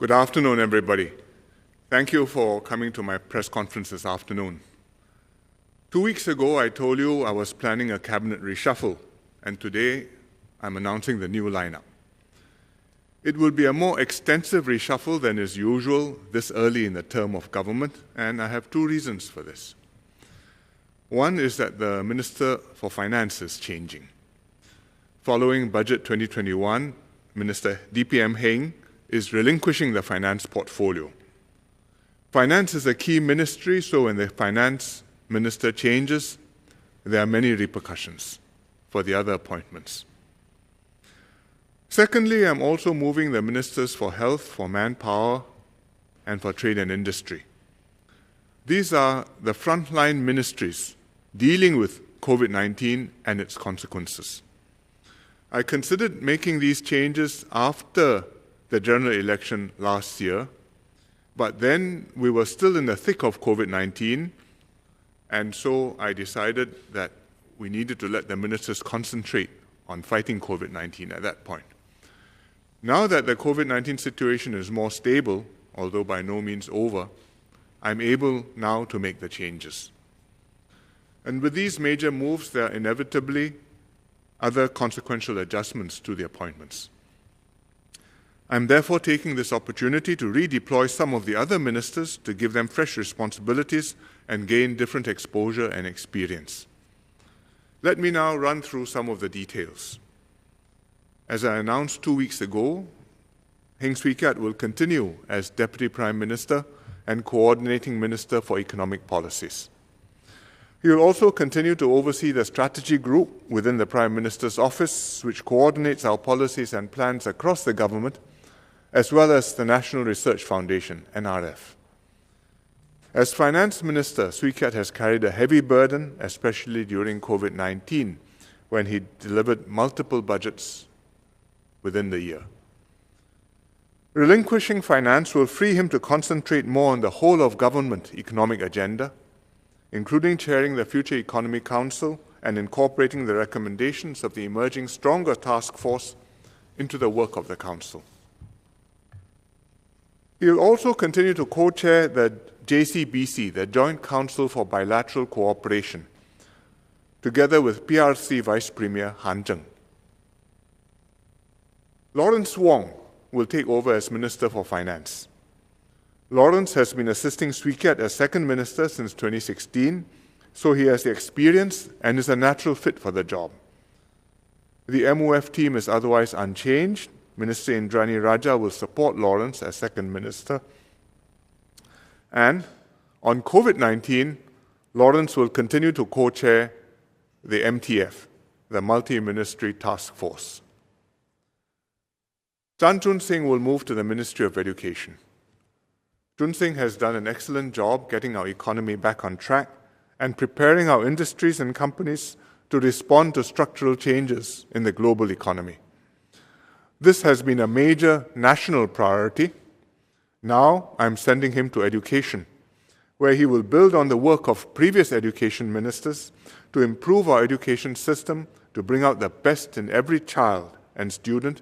Good afternoon, everybody. Thank you for coming to my press conference this afternoon. 2 weeks ago, I told you I was planning a cabinet reshuffle, and today I'm announcing the new lineup. It will be a more extensive reshuffle than is usual this early in the term of government, and I have two reasons for this. One is that the Minister for Finance is changing. Following Budget 2021, Minister DPM Hsien is relinquishing the finance portfolio. Finance is a key ministry, so when the finance minister changes, there are many repercussions for the other appointments. Secondly, I'm also moving the ministers for health, for manpower, and for trade and industry. These are the frontline ministries dealing with COVID-19 and its consequences. I considered making these changes after the general election last year, but then we were still in the thick of COVID-19, and so I decided that we needed to let the ministers concentrate on fighting COVID-19 at that point. Now that the COVID-19 situation is more stable, although by no means over, I'm able now to make the changes. And with these major moves, there are inevitably other consequential adjustments to the appointments. I'm therefore taking this opportunity to redeploy some of the other ministers to give them fresh responsibilities and gain different exposure and experience. Let me now run through some of the details. As I announced 2 weeks ago, Heng Swee Keat will continue as Deputy Prime Minister and Coordinating Minister for Economic Policies. He will also continue to oversee the strategy group within the Prime Minister's office, which coordinates our policies and plans across the government, as well as the National Research Foundation, NRF. As Finance Minister, Swee Keat has carried a heavy burden, especially during COVID-19, when he delivered multiple budgets within the year. Relinquishing finance will free him to concentrate more on the whole of government economic agenda, including chairing the Future Economy Council and incorporating the recommendations of the emerging Stronger Task Force into the work of the Council. He will also continue to co-chair the JCBC, the Joint Council for Bilateral Cooperation, together with PRC Vice Premier Han Zheng. Lawrence Wong will take over as Minister for Finance. Lawrence has been assisting Swee Keat as Second Minister since 2016, so he has the experience and is a natural fit for the job. The MOF team is otherwise unchanged. Minister Indrani Raja will support Lawrence as Second Minister. And on COVID-19, Lawrence will continue to co-chair the MTF, the Multi-Ministry Task Force. Chan Chun Sing will move to the Ministry of Education. Chun Sing has done an excellent job getting our economy back on track and preparing our industries and companies to respond to structural changes in the global economy. This has been a major national priority. Now I'm sending him to education, where he will build on the work of previous education ministers to improve our education system, to bring out the best in every child and student,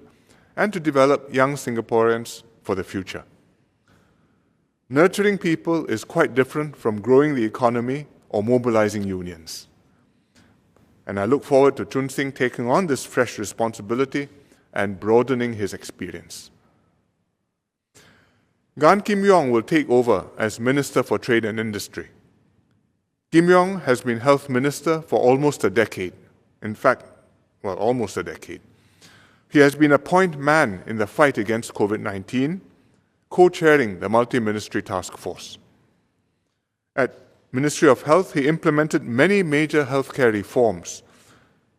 and to develop young Singaporeans for the future. Nurturing people is quite different from growing the economy or mobilizing unions. And I look forward to Chun Sing taking on this fresh responsibility and broadening his experience. Gan Kim Yong will take over as Minister for Trade and Industry. Kim Yong has been Health Minister for almost a decade. In fact, almost a decade. He has been a point man in the fight against COVID-19, co-chairing the Multi-Ministry Task Force. At Ministry of Health, he implemented many major healthcare reforms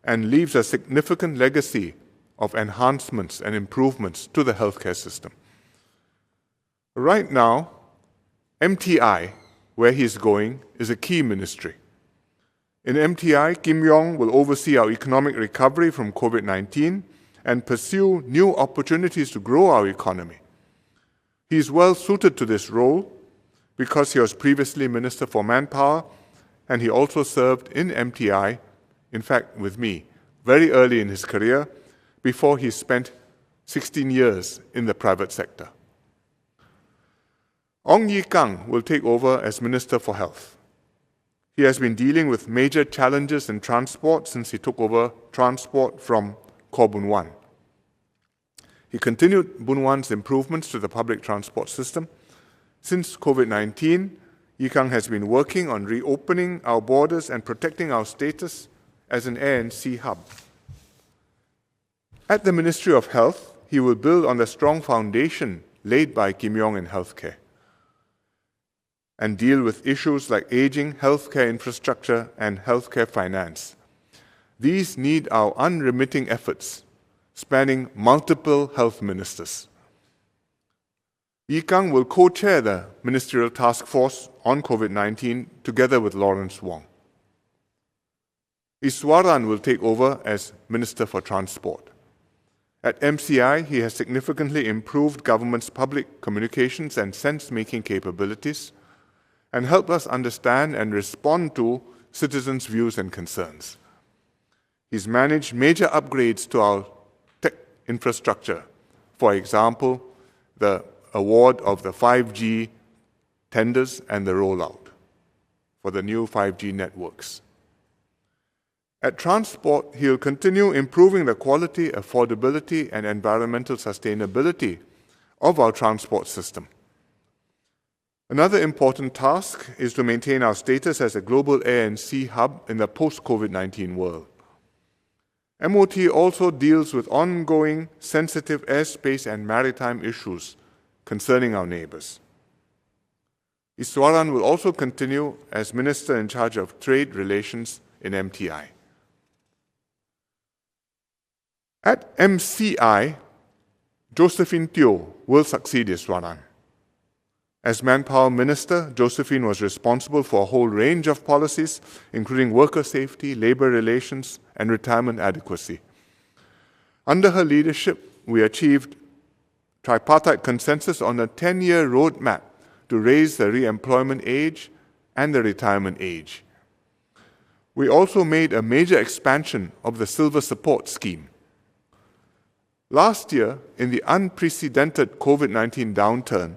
and leaves a significant legacy of enhancements and improvements to the healthcare system. Right now, MTI, where he is going, is a key ministry. In MTI, Kim Yong will oversee our economic recovery from COVID-19 and pursue new opportunities to grow our economy. He is well suited to this role because he was previously Minister for Manpower, and he also served in MTI, in fact with me, very early in his career, before he spent 16 years in the private sector. Ong Ye Kung will take over as Minister for Health. He has been dealing with major challenges in transport since he took over transport from Khaw Boon Wan. He continued Boon Wan's improvements to the public transport system. Since COVID-19, Ye Kung has been working on reopening our borders and protecting our status as an air and sea hub. At the Ministry of Health, he will build on the strong foundation laid by Kim Yong in healthcare and deal with issues like aging, healthcare infrastructure, and healthcare finance. These need our unremitting efforts, spanning multiple health ministers. Ye Kung will co-chair the Ministerial Task Force on COVID-19 together with Lawrence Wong. Iswaran will take over as Minister for Transport. At MCI, he has significantly improved government's public communications and sense-making capabilities and helped us understand and respond to citizens' views and concerns. He's managed major upgrades to our tech infrastructure. For example, the award of the 5G tenders and the rollout for the new 5G networks. At Transport, he'll continue improving the quality, affordability, and environmental sustainability of our transport system. Another important task is to maintain our status as a global air and sea hub in the post-COVID-19 world. MOT also deals with ongoing sensitive airspace and maritime issues concerning our neighbors. Iswaran will also continue as Minister in charge of Trade Relations in MTI. At MCI, Josephine Teo will succeed Iswaran. As Manpower Minister, Josephine was responsible for a whole range of policies, including worker safety, labor relations, and retirement adequacy. Under her leadership, we achieved tripartite consensus on a 10-year roadmap to raise the re-employment age and the retirement age. We also made a major expansion of the Silver Support Scheme. Last year, in the unprecedented COVID-19 downturn,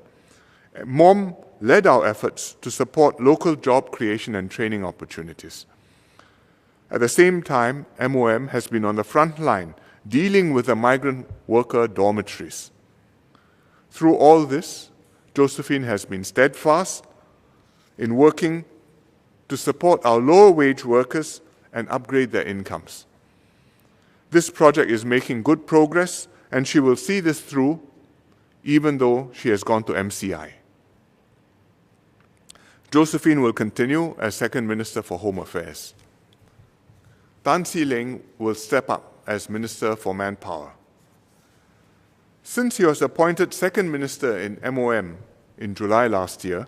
MOM led our efforts to support local job creation and training opportunities. At the same time, MOM has been on the front line dealing with the migrant worker dormitories. Through all this, Josephine has been steadfast in working to support our lower wage workers and upgrade their incomes. This project is making good progress, and she will see this through, even though she has gone to MCI. Josephine will continue as Second Minister for Home Affairs. Tan See Leng will step up as Minister for Manpower. Since he was appointed Second Minister in MOM in July last year,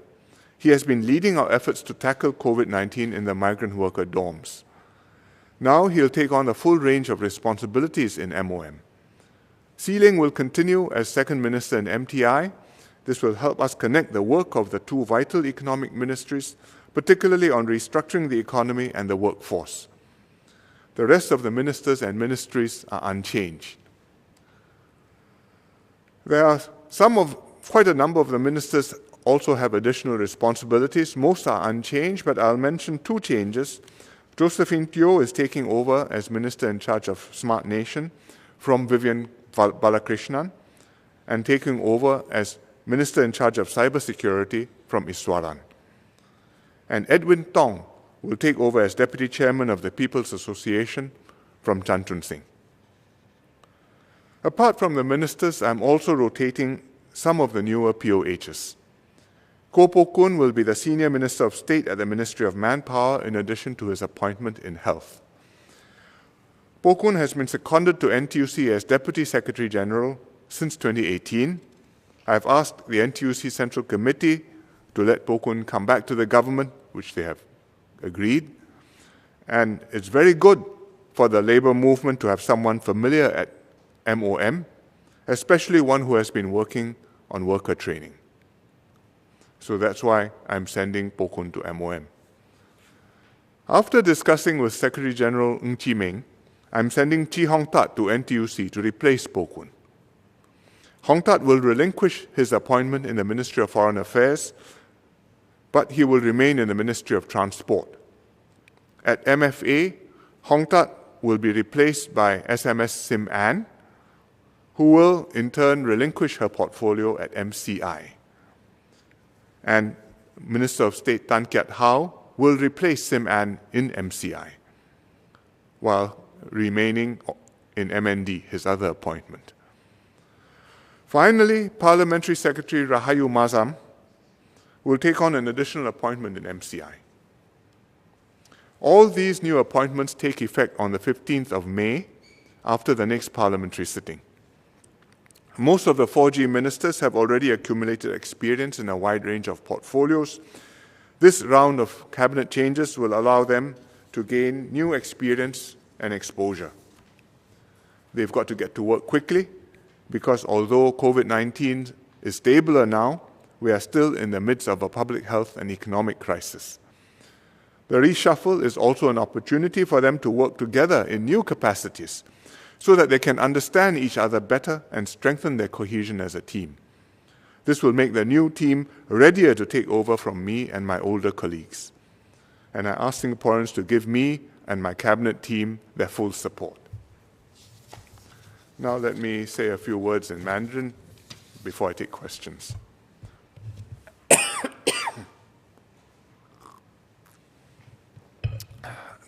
he has been leading our efforts to tackle COVID-19 in the migrant worker dorms. Now he'll take on a full range of responsibilities in MOM. See Leng will continue as Second Minister in MTI. This will help us connect the work of the two vital economic ministries, particularly on restructuring the economy and the workforce. The rest of the ministers and ministries are unchanged. There are quite a number of the ministers also have additional responsibilities. Most are unchanged, but I'll mention two changes. Josephine Teo is taking over as Minister in charge of Smart Nation from Vivian Balakrishnan and taking over as Minister in charge of Cybersecurity from Iswaran. And Edwin Tong will take over as Deputy Chairman of the People's Association from Chan Chun Sing. Apart from the ministers, I'm also rotating some of the newer POHs. Koh Poh Kun will be the Senior Minister of State at the Ministry of Manpower in addition to his appointment in Health. Poh Kun has been seconded to NTUC as Deputy Secretary General since 2018. I've asked the NTUC Central Committee to let Poh Kun come back to the government, which they have agreed. And it's very good for the labour movement to have someone familiar at MOM, especially one who has been working on worker training. So that's why I'm sending Poh Kun to MOM. After discussing with Secretary General Ng Chee Meng, I'm sending Chee Hong Tat to NTUC to replace Poh Kun. Hong Tat will relinquish his appointment in the Ministry of Foreign Affairs, but he will remain in the Ministry of Transport. At MFA, Hong Tat will be replaced by SMS Sim Ann, who will in turn relinquish her portfolio at MCI. And Minister of State Tan Kiat Hao will replace Sim Ann in MCI, while remaining in MND, his other appointment. Finally, Parliamentary Secretary Rahayu Mazam will take on an additional appointment in MCI. All these new appointments take effect on the 15th of May after the next parliamentary sitting. Most of the 4G ministers have already accumulated experience in a wide range of portfolios. This round of cabinet changes will allow them to gain new experience and exposure. They've got to get to work quickly because although COVID-19 is stabler now, we are still in the midst of a public health and economic crisis. The reshuffle is also an opportunity for them to work together in new capacities so that they can understand each other better and strengthen their cohesion as a team. This will make the new team readier to take over from me and my older colleagues. And I ask Singaporeans to give me and my cabinet team their full support. Now let me say a few words in Mandarin before I take questions.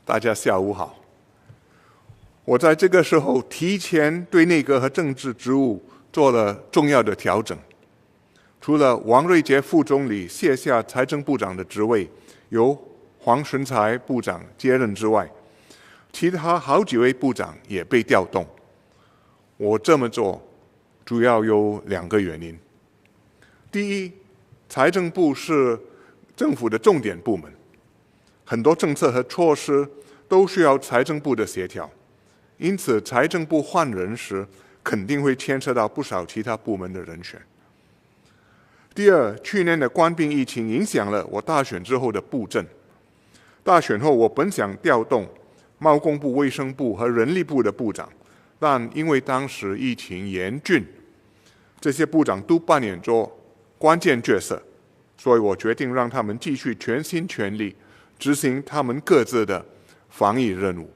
大家下午好。我在这个时候提前对内阁和政治职务做了重要的调整。除了王瑞杰副总理卸下财政部长的职位，由黄循财部长接任之外，其他好几位部长也被调动。我这么做主要有2个原因。第一，财政部是政府的重点部门，很多政策和措施都需要财政部的协调，因此财政部换人时肯定会牵涉到不少其他部门的人选。第二，去年的冠病疫情影响了我大选之后的布阵。大选后，我本想调动贸工部、卫生部和人力部的部长，但因为当时疫情严峻，这些部长都扮演着关键角色，所以我决定让他们继续全心全力执行他们各自的防疫任务。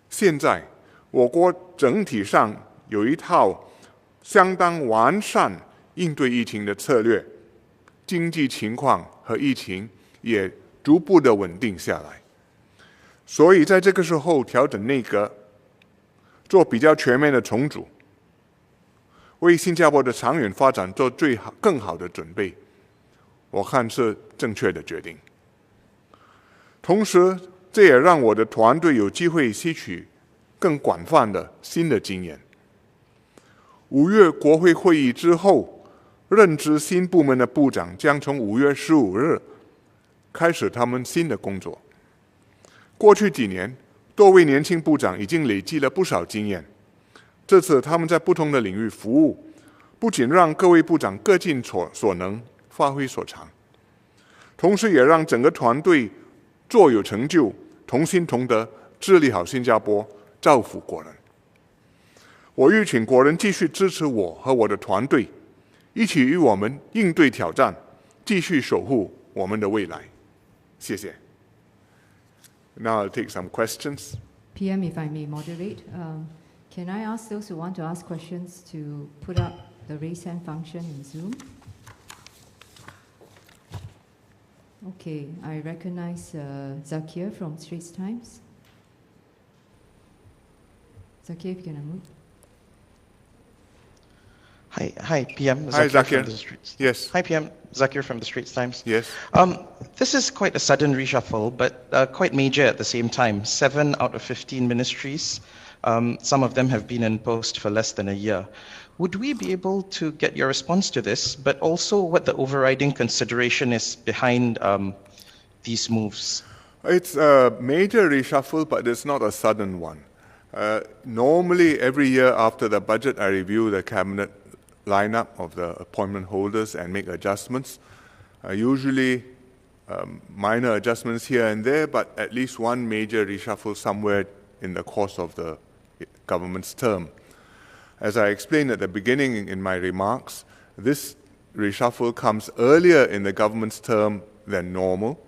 现在，我国整体上有一套相当完善应对疫情的策略，经济情况和疫情也逐步的稳定下来。所以在这个时候调整内阁，做比较全面的重组，为新加坡的长远发展做更好的准备，我看是正确的决定。同时，这也让我的团队有机会吸取更广泛的新的经验。5月国会会议之后，任职新部门的部长将从5月15日开始他们新的工作。过去几年，多位年轻部长已经累积了不少经验。这次他们在不同的领域服务，不仅让各位部长各尽所能，发挥所长，同时也让整个团队做有成就，同心同德，治理好新加坡，造福国人。我预请国人继续支持我和我的团队，一起与我们应对挑战，继续守护我们的未来。谢谢。Now I'll take some questions. PM, if I may moderate, can I ask those who want to ask questions to put up the raise hand function in Zoom? Okay, I recognize Zakir from Straits Times. Zakir, if you can unmute. Hi, PM. Hi, Zakir. From the Straits. Yes. Hi, PM. Zakir from the Straits Times. Yes. This is quite a sudden reshuffle, but quite major at the same time. 7 out of 15 ministries. Some of them have been in post for less than a year. Would we be able to get your response to this, but also what the overriding consideration is behind these moves? It's a major reshuffle, but it's not a sudden one. Normally, every year after the budget, I review the cabinet lineup of the appointment holders and make adjustments. Usually minor adjustments here and there, but at least one major reshuffle somewhere in the course of the government's term. As I explained at the beginning in my remarks, this reshuffle comes earlier in the government's term than normal.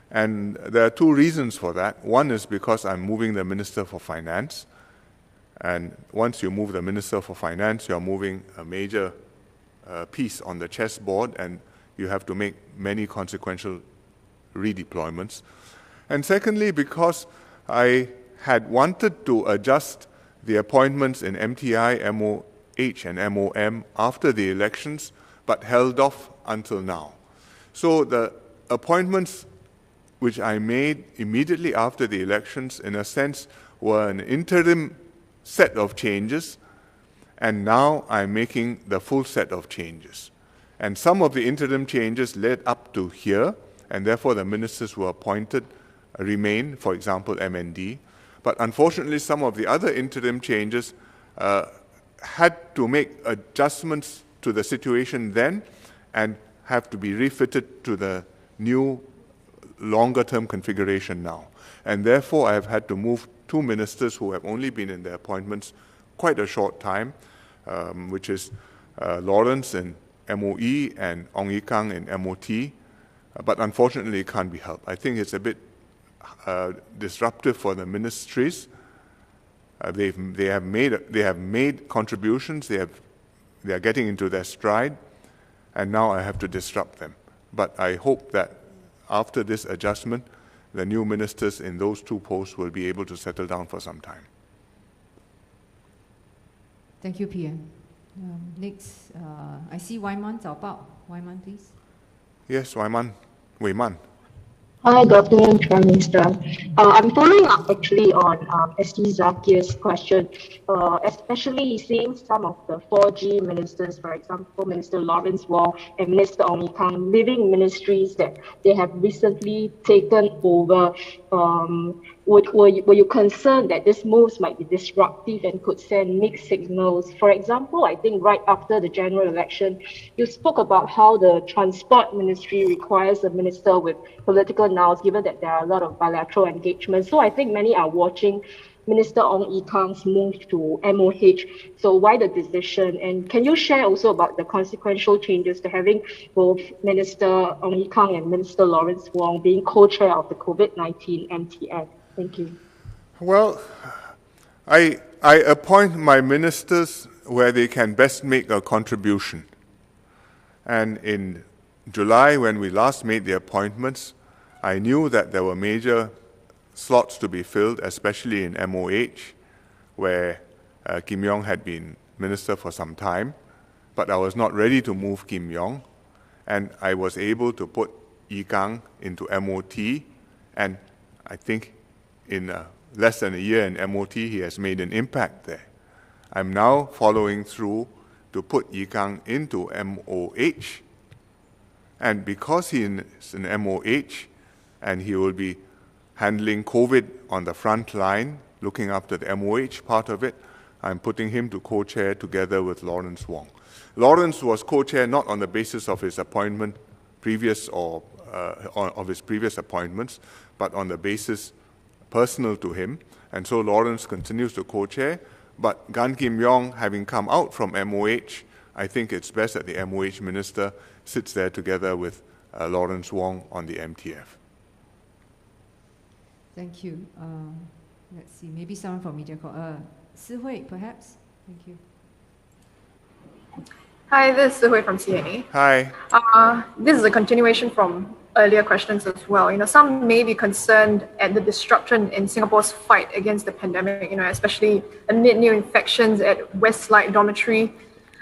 And there are two reasons for that. One is because I'm moving the Minister for Finance. And once you move the Minister for Finance, you're moving a major piece on the chessboard, and you have to make many consequential redeployments. And secondly, because I had wanted to adjust the appointments in MTI, MOH, and MOM after the elections, but held off until now. So the appointments which I made immediately after the elections, in a sense, were an interim set of changes, and now I'm making the full set of changes. And some of the interim changes led up to here, and therefore the ministers who were appointed remain, for example, MND. But unfortunately, some of the other interim changes had to make adjustments to the situation then and have to be refitted to the new longer-term configuration now. And therefore, I have had to move two ministers who have only been in their appointments quite a short time, which is Lawrence in MOE and Ong Ye Kung in MOT. But unfortunately, it can't be helped. I think it's a bit disruptive for the ministries. They have made contributions. They are getting into their stride, and now I have to disrupt them. But I hope that after this adjustment, the new ministers in those two posts will be able to settle down for some time. Thank you, PM. Next, I see Waiman Zhao Bao. Waiman, please. Yes, Wei Man. Hi, good afternoon, Prime Minister. I'm following up actually on ST Zakir's question, especially seeing some of the 4G ministers, for example, Minister Lawrence Wong and Minister Ong Ye Kung, leaving ministries that they have recently taken over. Were you concerned that these moves might be disruptive and could send mixed signals? For example, I think right after the general election, you spoke about how the Transport Ministry requires a minister with political nous, given that there are a lot of bilateral engagements. So I think many are watching Minister Ong Ye Kung's move to MOH. So why the decision? And can you share also about the consequential changes to having both Minister Ong Ye Kung and Minister Lawrence Wong being co-chair of the COVID-19 MTF? Thank you. Well, I appoint my ministers where they can best make a contribution. And in July, when we last made the appointments, I knew that there were major slots to be filled, especially in MOH, where Kim Yong had been minister for some time, but I was not ready to move Kim Yong, and I was able to put Ye Kung into MOT, and I think in less than a year in MOT, he has made an impact there. I'm now following through to put Ye Kung into MOH, and because he is in MOH, and he will be handling COVID on the front line, looking after the MOH part of it, I'm putting him to co-chair together with Lawrence Wong. Lawrence was co-chair not on the basis of his appointment previous or of his previous appointments, but on the basis personal to him, and so Lawrence continues to co-chair, but Gan Kim Yong, having come out from MOH, I think it's best that the MOH minister sits there together with Lawrence Wong on the MTF. Thank you. Let's see, maybe someone from MediaCorp. Si Hui, perhaps? Thank you. Hi, this is Si Hui from CNA. Hi. This is a continuation from earlier questions as well. Some may be concerned at the disruption in Singapore's fight against the pandemic, especially amid new infections at Westlight Dormitory.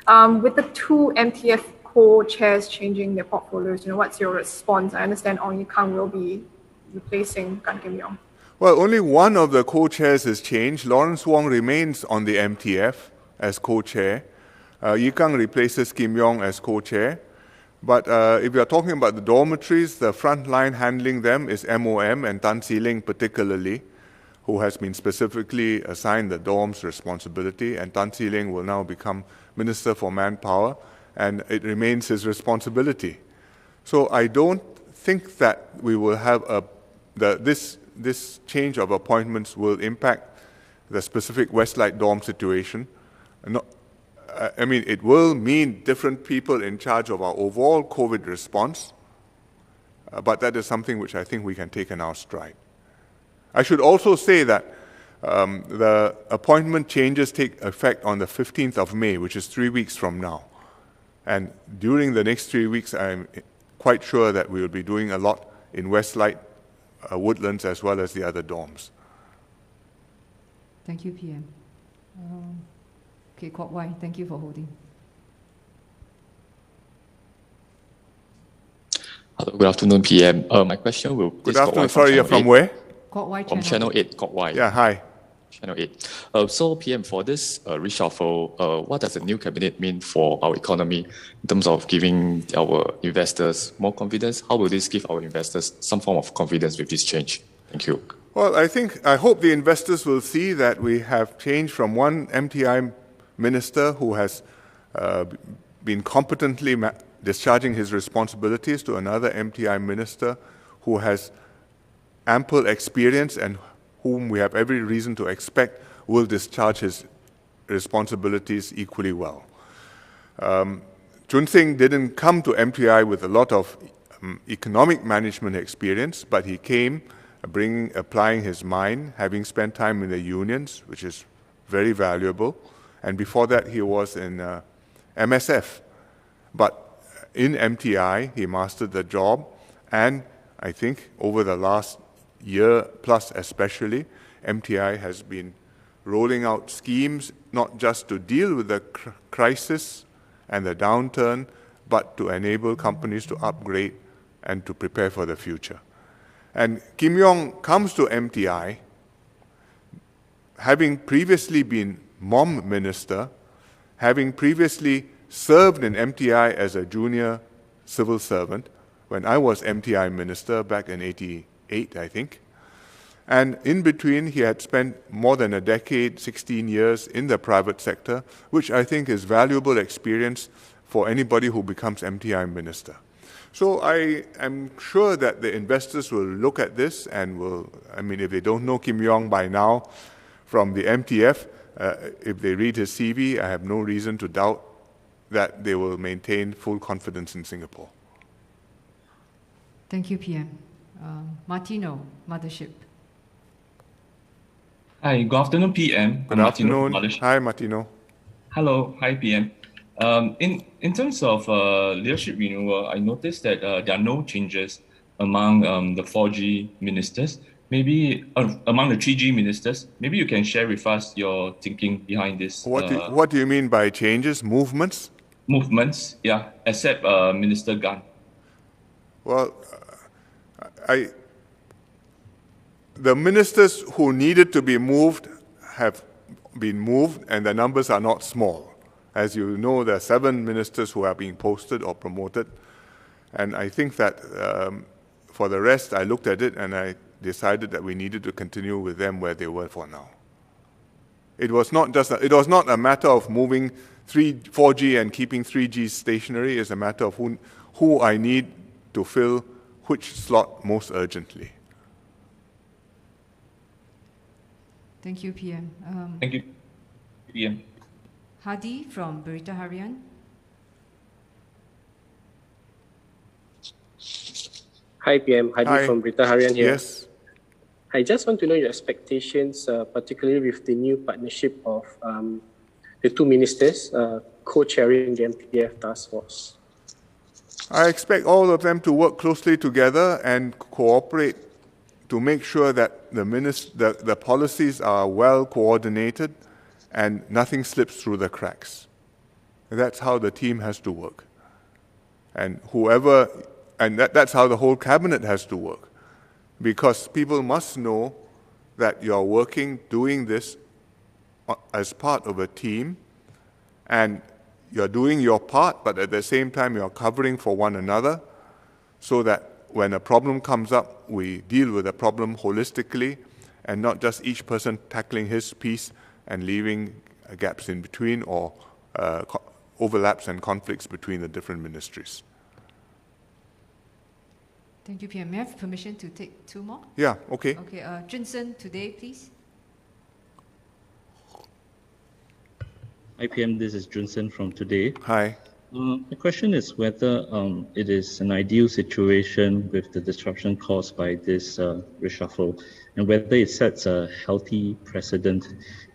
With the two MTF co-chairs changing their portfolios, what's your response? I understand Ong Ye Kung will be replacing Gan Kim Yong. Well, only one of the co-chairs has changed. Lawrence Wong remains on the MTF as co-chair. Ye Kung replaces Kim Yong as co-chair. But if you're talking about the dormitories, the front line handling them is MOM and Tan See Leng particularly, who has been specifically assigned the dorms responsibility, and Tan See Leng will now become Minister for Manpower, and it remains his responsibility. So I don't think that we will have this change of appointments will impact the specific Westlight dorm situation. I mean, it will mean different people in charge of our overall COVID response, but that is something which I think we can take in our stride. I should also say that the appointment changes take effect on the 15th of May, which is 3 weeks from now. And during the next 3 weeks, I'm quite sure that we will be doing a lot in Westlight, Woodlands, as well as the other dorms. Thank you, PM. Okay, Kwok Wai, thank you for holding. Hello, good afternoon, PM. My question will... Good afternoon. Sorry, you're from where? Kwok Wai, From Channel 8, Kwok Wai. Yeah, hi. Channel 8. So, PM, for this reshuffle, what does the new cabinet mean for our economy in terms of giving our investors more confidence? How will this give our investors some form of confidence with this change? Thank you. Well, I hope the investors will see that we have changed from one MTI minister who has been competently discharging his responsibilities to another MTI minister who has ample experience and whom we have every reason to expect will discharge his responsibilities equally well. Chun Sing didn't come to MTI with a lot of economic management experience, but he came applying his mind, having spent time in the unions, which is very valuable. And before that, he was in MSF. But in MTI, he mastered the job, and I think over the last year plus especially, MTI has been rolling out schemes not just to deal with the crisis and the downturn, but to enable companies to upgrade and to prepare for the future. And Kim Yong comes to MTI having previously been MOM minister, having previously served in MTI as a junior civil servant when I was MTI minister back in 88, I think. And in between, he had spent more than a decade, 16 years in the private sector, which I think is valuable experience for anybody who becomes MTI minister. So I am sure that the investors will look at this and will, I mean, if they don't know Kim Yong by now from the MTF, if they read his CV, I have no reason to doubt that they will maintain full confidence in Singapore. Thank you, PM. Martino, Mothership. Hi, good afternoon, PM. Good afternoon. Hi, Martino. Hello, hi, PM. In terms of leadership renewal, I noticed that there are no changes among the 4G ministers. Maybe among the 3G ministers. Maybe you can share with us your thinking behind this. What do you mean by changes? Movements? Movements, yeah, except Minister Gan. Well, the ministers who needed to be moved have been moved, and the numbers are not small. As you know, there are 7 ministers who are being posted or promoted, and I think that for the rest, I looked at it and I decided that we needed to continue with them where they were for now. It was not a matter of moving 4G and keeping 3G stationary. It's a matter of who I need to fill which slot most urgently. Thank you, PM. Thank you, PM. Hadi from Berita Harian. Hi, PM. Hadi from Berita Harian here. Yes. I just want to know your expectations, particularly with the new partnership of the 2 ministers co-chairing the MPF task force. I expect all of them to work closely together and cooperate to make sure that the policies are well coordinated and nothing slips through the cracks. That's how the team has to work. And that's how the whole cabinet has to work. Because people must know that you're working, doing this as part of a team, and you're doing your part, but at the same time you're covering for one another, so that when a problem comes up, we deal with the problem holistically, and not just each person tackling his piece and leaving gaps in between or overlaps and conflicts between the different ministries. Thank you, PM. May I have permission to take 2 more? Yeah, okay. Okay, Junsen today, please. Hi PM, this is Junsen from Today. Hi. The question is whether it is an ideal situation with the disruption caused by this reshuffle, and whether it sets a healthy precedent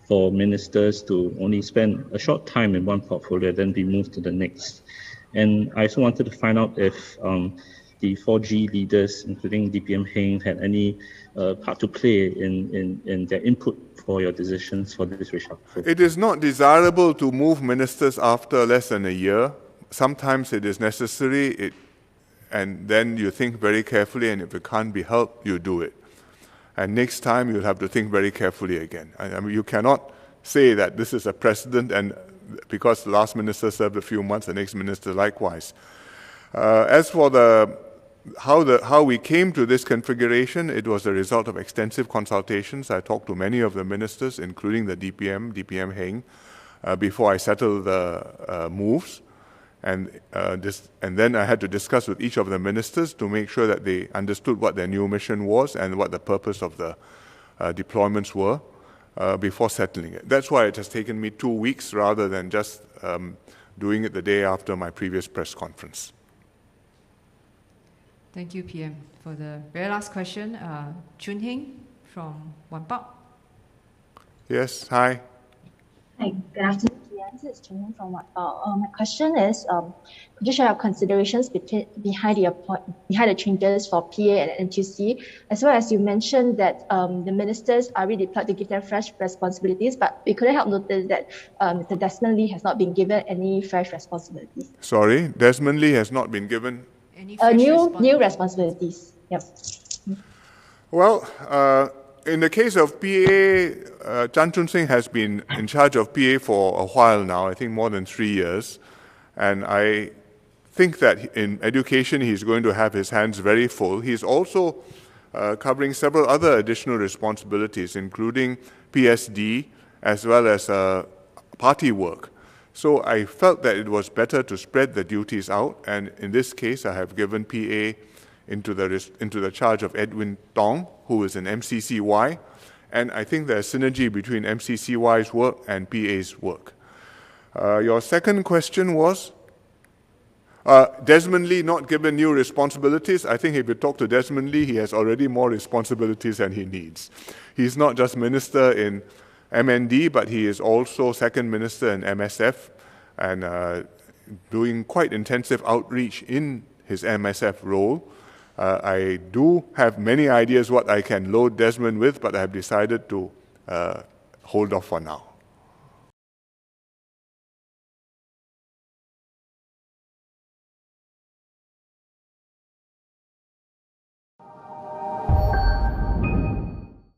for ministers to only spend a short time in one portfolio, then be moved to the next. And I also wanted to find out if the 4G leaders, including DPM Heng, had any part to play in their input for your decisions for this reshuffle. It is not desirable to move ministers after less than a year. Sometimes it is necessary, and then you think very carefully, and if it can't be helped, you do it. And next time, you'll have to think very carefully again. I mean, you cannot say that this is a precedent, and because the last minister served a few months, the next minister likewise. As for how we came to this configuration, it was a result of extensive consultations. I talked to many of the ministers, including the DPM Heng, before I settled the moves. And then I had to discuss with each of the ministers to make sure that they understood what their new mission was and what the purpose of the deployments were before settling it. That's why it has taken me 2 weeks rather than just doing it the day after my previous press conference. Thank you, PM. For the very last question, Chun Hing from Wanpao. Yes, hi. Hi, good afternoon. This is Chan Chun from Manpower. My question is, could you share your considerations behind the changes for PA and NTUC, as well as you mentioned that the ministers are redeployed to give them fresh responsibilities, but we couldn't help notice that Mr. Desmond Lee has not been given any fresh responsibilities. Sorry, Desmond Lee has not been given any new responsibilities. Yep. Well, in the case of PA, Chan Chun Sing has been in charge of PA for a while now, I think more than 3 years. And I think that in education, he's going to have his hands very full. He's also covering several other additional responsibilities, including PSD, as well as party work. So I felt that it was better to spread the duties out. And in this case, I have given PA into the charge of Edwin Tong, who is an MCCY, and I think there's synergy between MCCY's work and PA's work. Your second question was? Desmond Lee not given new responsibilities. I think if you talk to Desmond Lee, he has already more responsibilities than he needs. He's not just minister in MND, but he is also second minister in MSF and doing quite intensive outreach in his MSF role. I do have many ideas what I can load Desmond with, but I have decided to hold off for now.